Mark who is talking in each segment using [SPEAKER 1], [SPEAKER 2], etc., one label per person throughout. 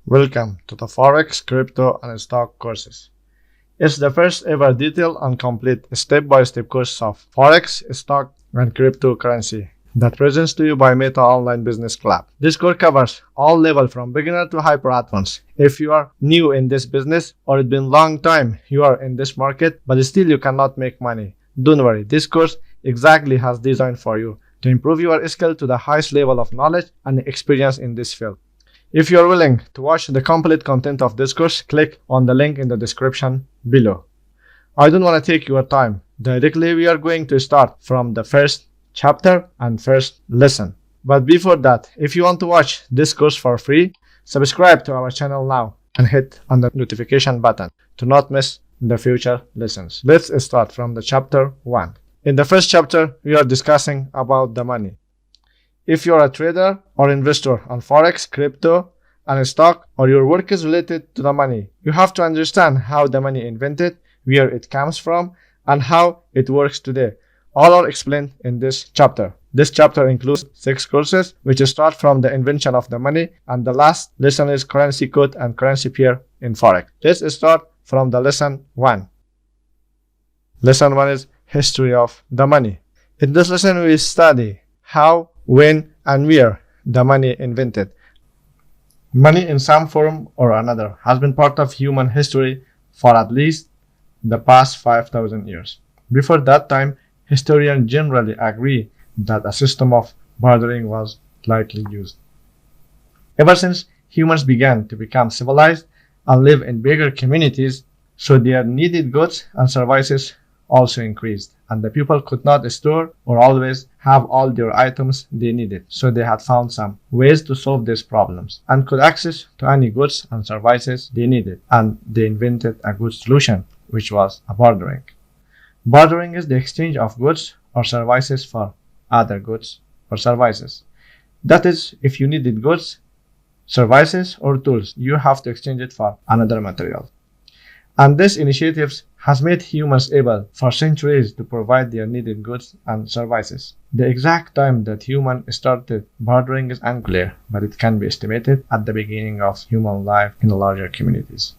[SPEAKER 1] Welcome to the Forex, Crypto, and Stock courses. It's the first ever detailed and complete step-by-step course of Forex, Stock, and Cryptocurrency that presents to you by Meta Online Business Club. This course covers all levels from beginner to hyper advanced. If you are new in this business or it's been a long time you are in this market but still you cannot make money, don't worry. This course exactly has designed for you to improve your skill to the highest level of knowledge and experience in this field. If you are willing to watch the complete content of this course, click on the link in the description below. I don't want to take your time. Directly we are going to start from the first chapter and first lesson. But before that, if you want to watch this course for free, subscribe to our channel now and hit on the notification button to not miss the future lessons. Let's start from the chapter 1. In the first chapter, we are discussing about the money. If you're a trader or investor on Forex, crypto, and stock, or your work is related to the money, you have to understand how the money invented, where it comes from, and how it works today. All are explained in this chapter. This chapter includes 6 courses, which start from the invention of the money, and the last lesson is currency code and currency pair in Forex. Let's start from the lesson 1. Lesson 1 is history of the money. In this lesson, we study how, when, and where the money invented. Money in some form or another has been part of human history for at least the past 5,000 years. Before that time, historians generally agree that a system of bartering was likely used. Ever since humans began to become civilized and live in bigger communities, so their needed goods and services also increased, and the people could not store or always have all their items they needed, so they had found some ways to solve these problems and could access to any goods and services they needed, and they invented a good solution, which was a bartering. Bartering is the exchange of goods or services for other goods or services. That is, if you needed goods, services, or tools, you have to exchange it for another material. And this initiative has made humans able for centuries to provide their needed goods and services. The exact time that humans started bartering is unclear, but it can be estimated at the beginning of human life in larger communities.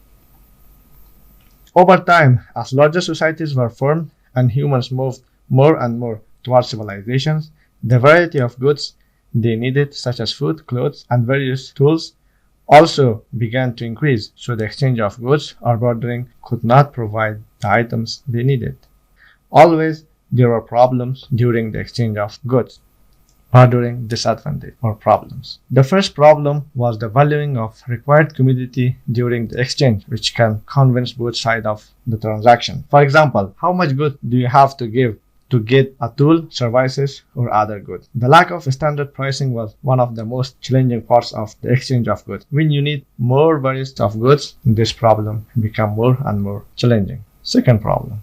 [SPEAKER 1] Over time, as larger societies were formed and humans moved more and more towards civilizations, the variety of goods they needed, such as food, clothes, and various tools, also began to increase, so the exchange of goods or bartering could not provide the items they needed. Always there were problems during the exchange of goods. Bartering disadvantage or problems. The first problem was the valuing of required commodity during the exchange, which can convince both sides of the transaction. For example, how much good do you have to give to get a tool, services, or other goods? The lack of standard pricing was one of the most challenging parts of the exchange of goods. When you need more varieties of goods, this problem becomes more and more challenging. Second problem.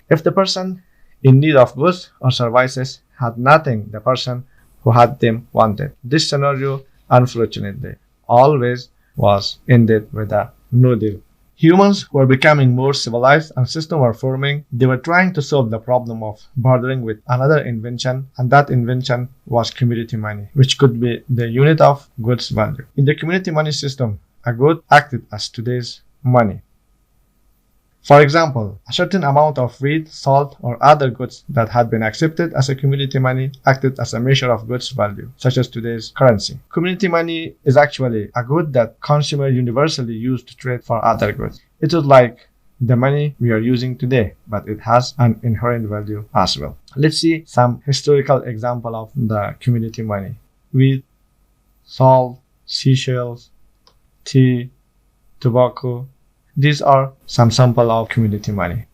[SPEAKER 1] If the person in need of goods or services had nothing the person who had them wanted, this scenario, unfortunately, always was ended with a no deal. Humans were becoming more civilized and systems were forming. They were trying to solve the problem of bartering with another invention, and that invention was commodity money, which could be the unit of goods value. In the commodity money system, a good acted as today's money. For example, a certain amount of wheat, salt, or other goods that had been accepted as a commodity money acted as a measure of goods value, such as today's currency. Commodity money is actually a good that consumers universally use to trade for other goods. It is like the money we are using today, but it has an inherent value as well. Let's see some historical example of the commodity money. Wheat, salt, seashells, tea, tobacco. These are some sample of commodity money.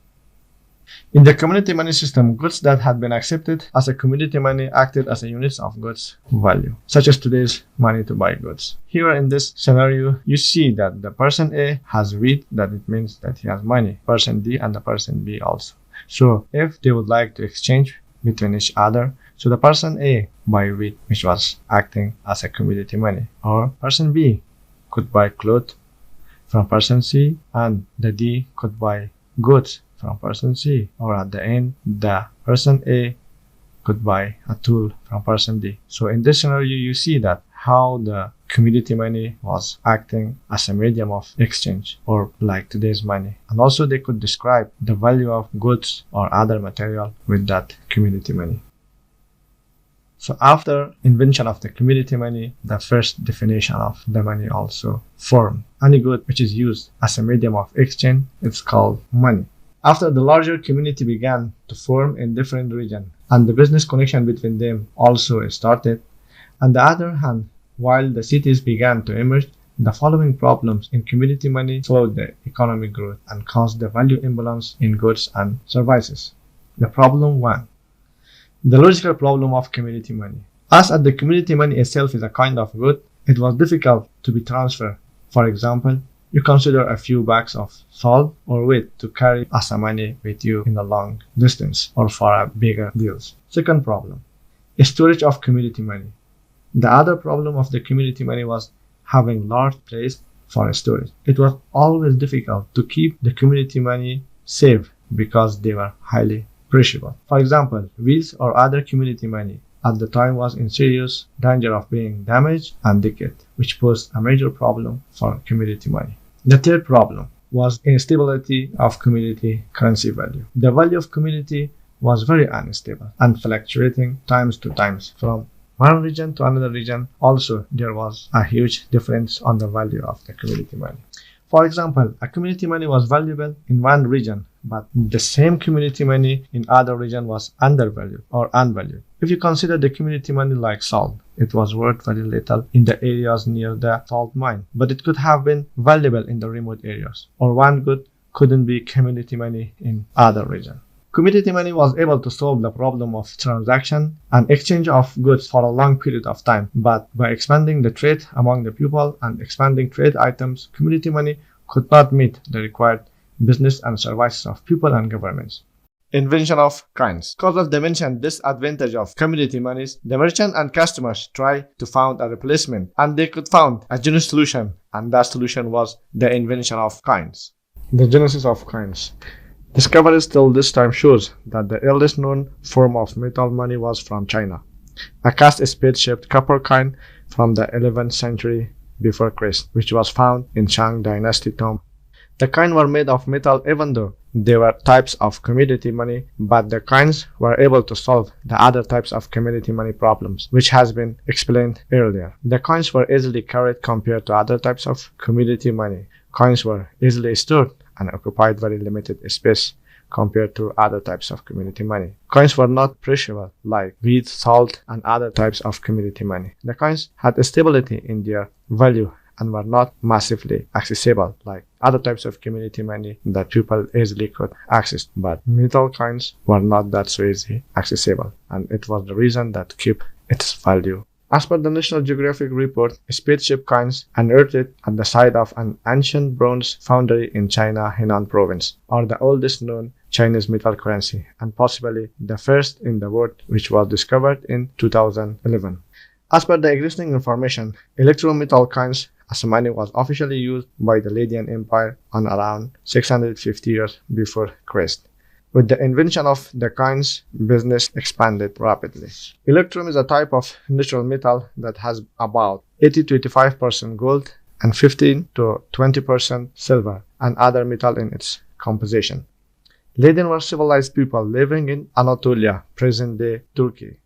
[SPEAKER 1] In the commodity money system, goods that had been accepted as a commodity money acted as a unit of goods value, such as today's money to buy goods. Here in this scenario, you see that the person A has wheat, that it means that he has money. Person D and the person B also. So if they would like to exchange between each other, so the person A buy wheat, which was acting as a commodity money, or person B could buy clothes from person C, and the D could buy goods from person C, or at the end, the person A could buy a tool from person D. So in this scenario, you see that how the community money was acting as a medium of exchange, or like today's money. And also they could describe the value of goods or other material with that community money. So after invention of the community money, the first definition of the money also formed. Any good which is used as a medium of exchange, it's called money. After the larger community began to form in different regions, and the business connection between them also started. On the other hand, while the cities began to emerge, the following problems in community money slowed the economic growth and caused the value imbalance in goods and services. The problem 1. The logical problem of community money. As the community money itself is a kind of good, it was difficult to be transferred. For example, you consider a few bags of salt or wheat to carry as a money with you in a long distance or for a bigger deals. Second problem, storage of community money. The other problem of the community money was having large place for storage. It was always difficult to keep the community money safe because they were highly perishable. For example, wheels or other community money at the time was in serious danger of being damaged and decayed, which posed a major problem for community money. The third problem was instability of community currency value. The value of community was very unstable and fluctuating times to times from one region to another region. Also, there was a huge difference on the value of the community money. For example, a community money was valuable in one region, but the same community money in other region was undervalued or unvalued. If you consider the community money like salt, it was worth very little in the areas near the salt mine, but it could have been valuable in the remote areas. Or one good couldn't be community money in other region. Community money was able to solve the problem of transaction and exchange of goods for a long period of time, but by expanding the trade among the people and expanding trade items, community money could not meet the required business and services of people and governments. Invention of coins. Because of the mentioned disadvantage of community monies, the merchant and customers tried to find a replacement, and they could find a genuine solution, and that solution was the invention of coins. The genesis of coins. Discoveries till this time shows that the earliest known form of metal money was from China, a cast spade-shaped copper coin from the 11th century before Christ, which was found in Shang Dynasty tomb. The coins were made of metal even though they were types of community money, but the coins were able to solve the other types of community money problems, which has been explained earlier. The coins were easily carried compared to other types of community money. Coins were easily stored and occupied very limited space compared to other types of community money. Coins were not perishable like wheat, salt, and other types of community money. The coins had a stability in their value and were not massively accessible like other types of community money that people easily could access. But metal coins were not that so easy accessible, and it was the reason that kept its value. As per the National Geographic report, spaceship coins unearthed at the site of an ancient bronze foundry in China, Henan province, are the oldest known Chinese metal currency and possibly the first in the world, which was discovered in 2011. As per the existing information, electrometal coins as money was officially used by the Lydian Empire on around 650 years before Christ. With the invention of the coins, business expanded rapidly. Electrum is a type of natural metal that has about 80 to 85% gold and 15 to 20% silver and other metal in its composition. Lydian were civilized people living in Anatolia, present-day Turkey,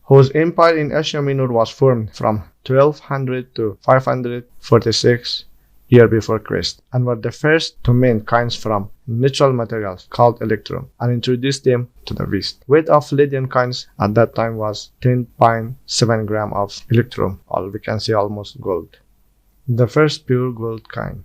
[SPEAKER 1] whose empire in Asia Minor was formed from 1200 to 546 year before Christ, and were the first to mint coins from natural materials called electrum and introduced them to the West. Weight of Lydian coins at that time was 10.7 gram of electrum, or we can say almost gold. The first pure gold coin.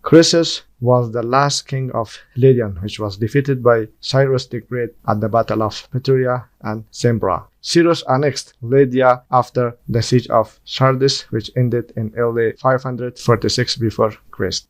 [SPEAKER 1] Croesus was the last king of Lydian, which was defeated by Cyrus the Great at the Battle of Peturia and Sembra. Cyrus annexed Lydia after the siege of Sardis, which ended in early 546 before Christ.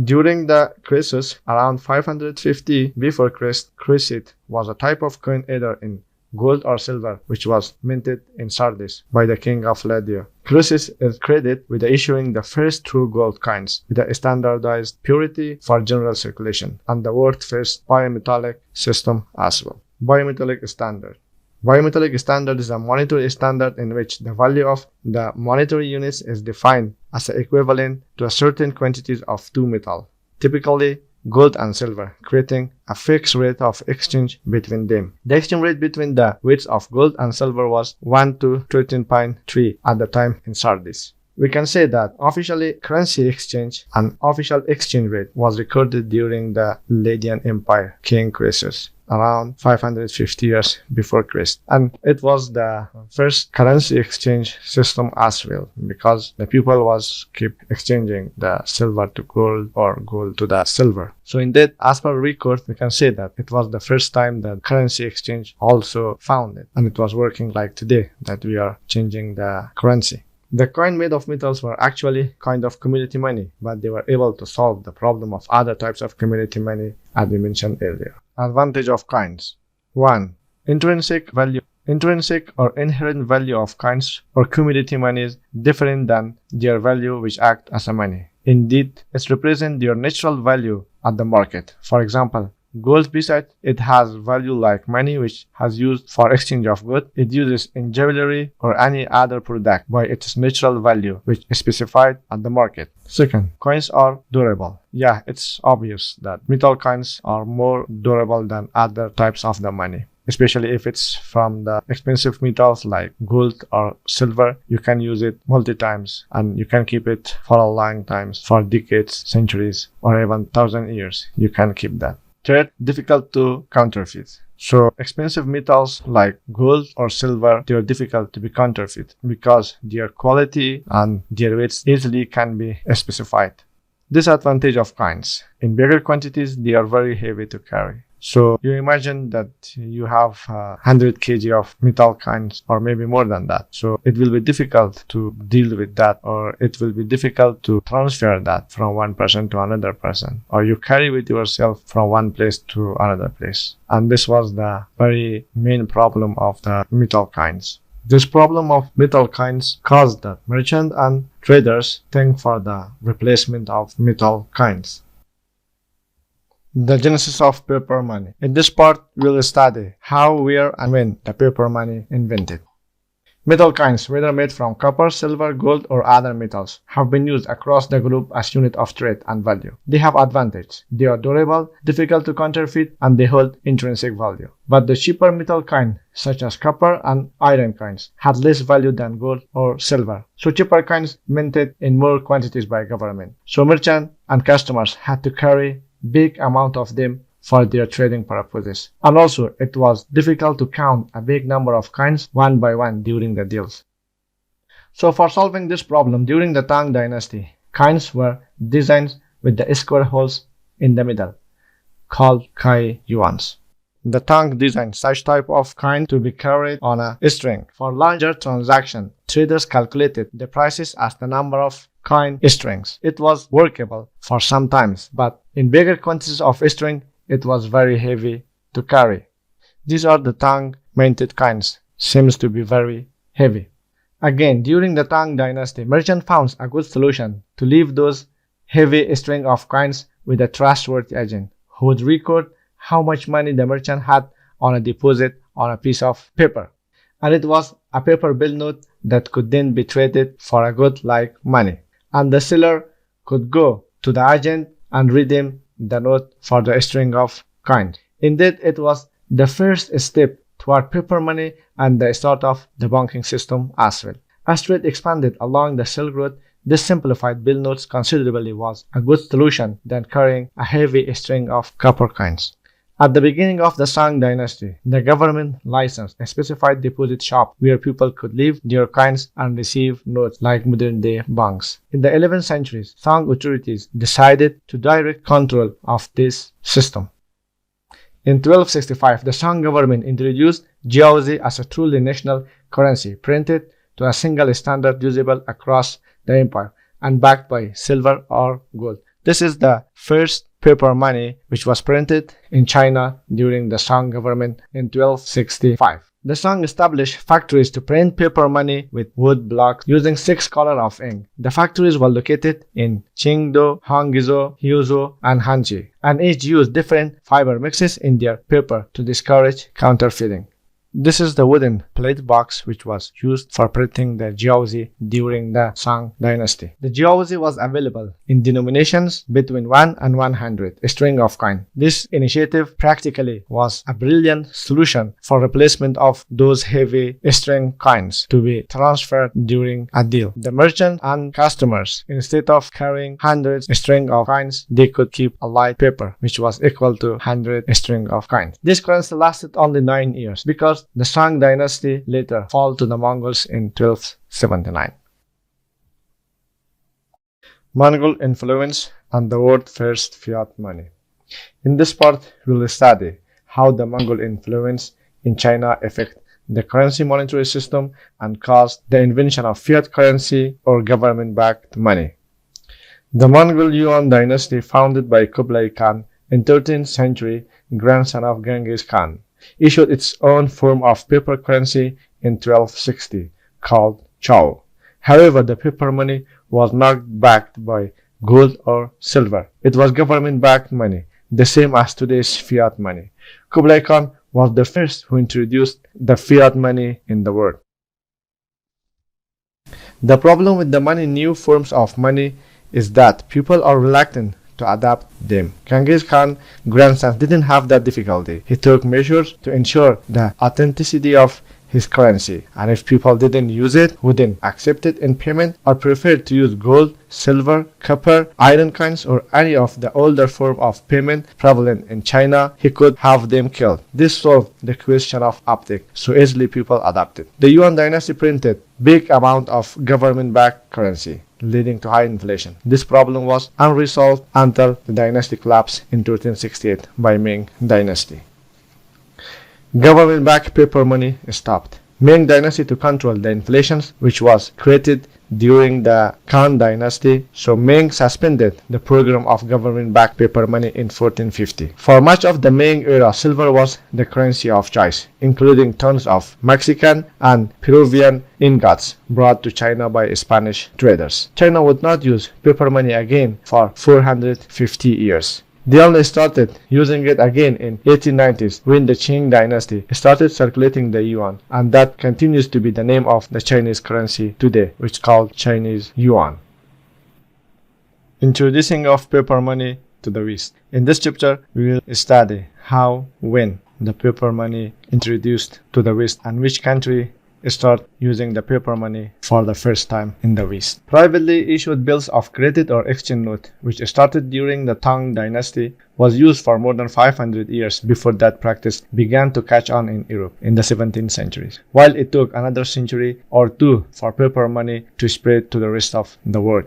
[SPEAKER 1] During the Croesus, around 550 before Christ, crescit was a type of coin either in gold or silver, which was minted in Sardis by the king of Lydia. Croesus is credited with issuing the first true gold coins with a standardized purity for general circulation and the world's first bimetallic system as well. Bimetallic standard. Bimetallic standard is a monetary standard in which the value of the monetary units is defined as equivalent to a certain quantities of two metals, typically gold and silver, creating a fixed rate of exchange between them. The exchange rate between the weights of gold and silver was 1 to 13.3 at the time in Sardis. We can say that officially currency exchange and official exchange rate was recorded during the Lydian Empire, King Croesus, around 550 years before Christ. And it was the first currency exchange system as well, because the people was keep exchanging the silver to gold or gold to the silver. So indeed, as per record, we can say that it was the first time that currency exchange also founded, and it was working like today, that we are changing the currency. The coin made of metals were actually kind of community money, but they were able to solve the problem of other types of community money as we mentioned earlier. Advantage of coins. 1. Intrinsic value. Intrinsic or inherent value of coins or commodity money is different than their value which act as a money. Indeed, it represents their natural value at the market. For example, gold, besides it has value like money which has used for exchange of goods, it uses in jewelry or any other product by its natural value which is specified at the market. Second, coins are durable. Yeah, it's obvious that metal coins are more durable than other types of the money. Especially if it's from the expensive metals like gold or silver, you can use it multi times and you can keep it for a long time, for decades, centuries, or even 1,000 years. You can keep that. Third, difficult to counterfeit. So expensive metals like gold or silver, they are difficult to be counterfeit because their quality and their weights easily can be specified. Disadvantage of coins. In bigger quantities, they are very heavy to carry. So you imagine that you have 100 kg of metal coins or maybe more than that. So it will be difficult to deal with that, or it will be difficult to transfer that from one person to another person, or you carry with yourself from one place to another place. And this was the very main problem of the metal coins. This problem of metal coins caused that merchants and traders think for the replacement of metal coins. The genesis of paper money. In this part, we'll study how, where, and when the paper money invented. Metal coins, whether made from copper, silver, gold, or other metals, have been used across the globe as unit of trade and value. They have advantages. They are durable, difficult to counterfeit, and they hold intrinsic value. But the cheaper metal coins, such as copper and iron coins, had less value than gold or silver. So cheaper coins minted in more quantities by government. So merchants and customers had to carry big amount of them for their trading purposes. And also, it was difficult to count a big number of coins one by one during the deals. So for solving this problem during the Tang dynasty, coins were designed with the square holes in the middle, called kai yuans. The Tang designed such type of coin to be carried on a string. For larger transactions, traders calculated the prices as the number of coin strings. It was workable for some times, but in bigger quantities of string, it was very heavy to carry. These are the Tang minted coins. Seems to be very heavy. Again, during the Tang dynasty, merchant found a good solution to leave those heavy string of coins with a trustworthy agent who would record how much money the merchant had on a deposit on a piece of paper. And it was a paper bill note that could then be traded for a good like money. And the seller could go to the agent and redeem the note for the string of coins. Indeed, it was the first step toward paper money and the start of the banking system as well. As trade expanded along the Silk Road, this simplified bill notes considerably was a good solution than carrying a heavy string of copper coins. At the beginning of the Song dynasty, the government licensed a specified deposit shop where people could leave their coins and receive notes like modern-day banks. In the 11th century, Song authorities decided to direct control of this system. In 1265, the Song government introduced jiaozi as a truly national currency, printed to a single standard usable across the empire and backed by silver or gold. This is the first paper money which was printed in China during the Song government in 1265. The Song established factories to print paper money with wood blocks using 6 colors of ink. The factories were located in Qingdao, Hangzhou, Huzhou, and Hanxi, and each used different fiber mixes in their paper to discourage counterfeiting. This is the wooden plate box which was used for printing the jiaozi during the Song dynasty. The jiaozi was available in denominations between 1 and 100, a string of coin. This initiative practically was a brilliant solution for replacement of those heavy string coins to be transferred during a deal. The merchant and customers, instead of carrying hundreds string of coins, they could keep a light paper which was equal to 100 string of coins. This currency lasted only 9 years because the Song dynasty later fell to the Mongols in 1279. Mongol influence and the world's first fiat money. In this part, we will study how the Mongol influence in China affected the currency monetary system and caused the invention of fiat currency or government-backed money. The Mongol Yuan dynasty, founded by Kublai Khan in 13th century, grandson of Genghis Khan, issued its own form of paper currency in 1260 called Chow. However, the paper money was not backed by gold or silver. It was government-backed money, the same as today's fiat money. Kublai Khan was the first who introduced the fiat money in the world. The problem with the many new forms of money is that people are reluctant to adapt them. Genghis Khan's grandson didn't have that difficulty. He took measures to ensure the authenticity of his currency, and if people didn't use it, wouldn't accept it in payment, or preferred to use gold, silver, copper, iron coins, or any of the older form of payment prevalent in China, he could have them killed. This solved the question of optic, so easily people adopted. The Yuan dynasty printed big amount of government-backed currency, leading to high inflation. This problem was unresolved until the dynasty collapsed in 1368 by Ming dynasty. Government-backed paper money stopped. Ming dynasty to control the inflation which was created during the Khan dynasty, so Ming suspended the program of government-backed paper money in 1450. For much of the Ming era, silver was the currency of choice, including tons of Mexican and Peruvian ingots brought to China by Spanish traders. China would not use paper money again for 450 years. They only started using it again in 1890s when the Qing dynasty started circulating the yuan, and that continues to be the name of the Chinese currency today, which is called Chinese yuan. Introducing of paper money to the West. In this chapter, we will study how, when the paper money introduced to the West and which country start using the paper money for the first time in the West. Privately issued bills of credit or exchange note, which started during the Tang dynasty, was used for more than 500 years before that practice began to catch on in Europe in the 17th century, while it took another century or two for paper money to spread to the rest of the world.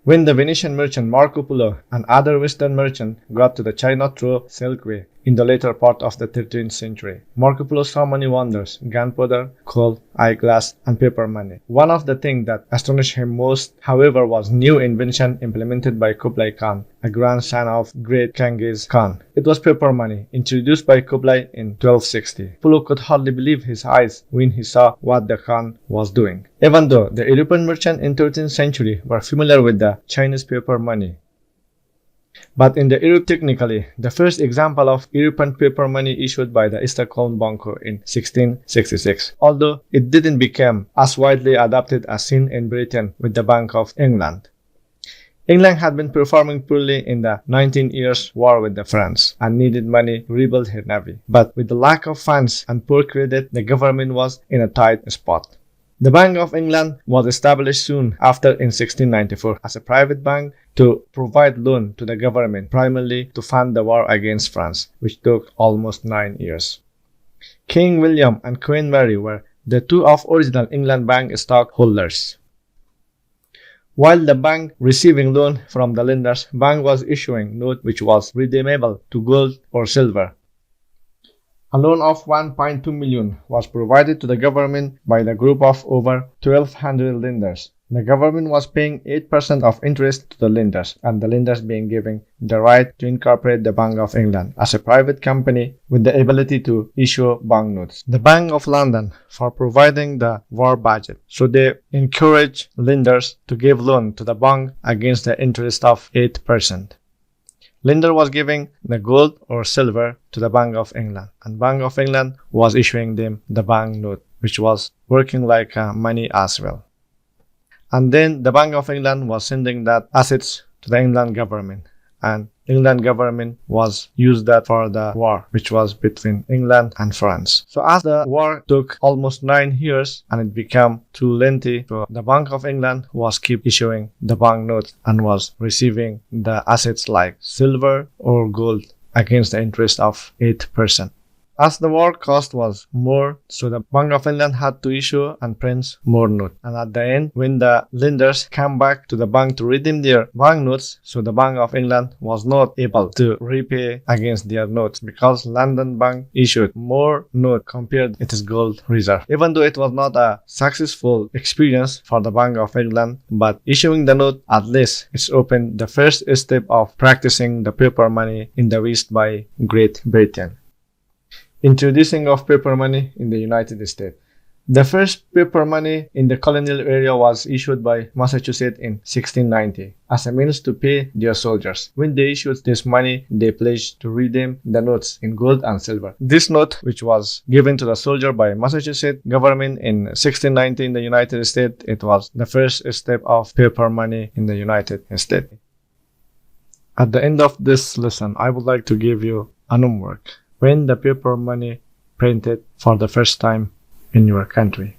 [SPEAKER 1] When the Venetian merchant Marco Polo and other Western merchants got to the China through Silk Way in the later part of the 13th century, Marco Polo saw many wonders: gunpowder, coal, eyeglass, and paper money. One of the things that astonished him most, however, was new invention implemented by Kublai Khan, a grandson of great Genghis Khan. It was paper money, introduced by Kublai in 1260. Polo could hardly believe his eyes when he saw what the Khan was doing. Even though the European merchants in 13th century were familiar with the Chinese paper money, but in the Europe technically, the first example of European paper money issued by the Stockholm Banco in 1666, although it didn't become as widely adopted as seen in Britain with the Bank of England. England had been performing poorly in the 19 Years' War with France and needed money to rebuild her navy. But with the lack of funds and poor credit, the government was in a tight spot. The Bank of England was established soon after in 1694 as a private bank to provide loan to the government, primarily to fund the war against France, which took almost 9 years. King William and Queen Mary were the two of original England Bank stockholders. While the bank receiving loan from the lenders, bank was issuing note which was redeemable to gold or silver. A loan of 1.2 million was provided to the government by the group of over 1,200 lenders. The government was paying 8% of interest to the lenders, and the lenders being given the right to incorporate the Bank of England as a private company with the ability to issue banknotes. The Bank of London for providing the war budget, so they encourage lenders to give loan to the bank against the interest of 8%. Lender was giving the gold or silver to the Bank of England, and Bank of England was issuing them the banknote, which was working like money as well. And then the Bank of England was sending that assets to the England government, and England government was used that for the war, which was between England and France. So as the war took almost 9 years and it became too lengthy, so the Bank of England was keep issuing the banknotes and was receiving the assets like silver or gold against the interest of 8%. As the war cost was more, so the Bank of England had to issue and print more notes. And at the end, when the lenders came back to the bank to redeem their banknotes, so the Bank of England was not able to repay against their notes because London Bank issued more notes compared to its gold reserve. Even though it was not a successful experience for the Bank of England, but issuing the note at least it's opened the first step of practicing the paper money in the West by Great Britain. Introducing of paper money in the United States. The first paper money in the colonial area was issued by Massachusetts in 1690 as a means to pay their soldiers. When they issued this money, they pledged to redeem the notes in gold and silver. This note, which was given to the soldier by Massachusetts government in 1690 in the United States, it was the first step of paper money in the United States. At the end of this lesson, I would like to give you an homework. When the paper money printed for the first time in your country.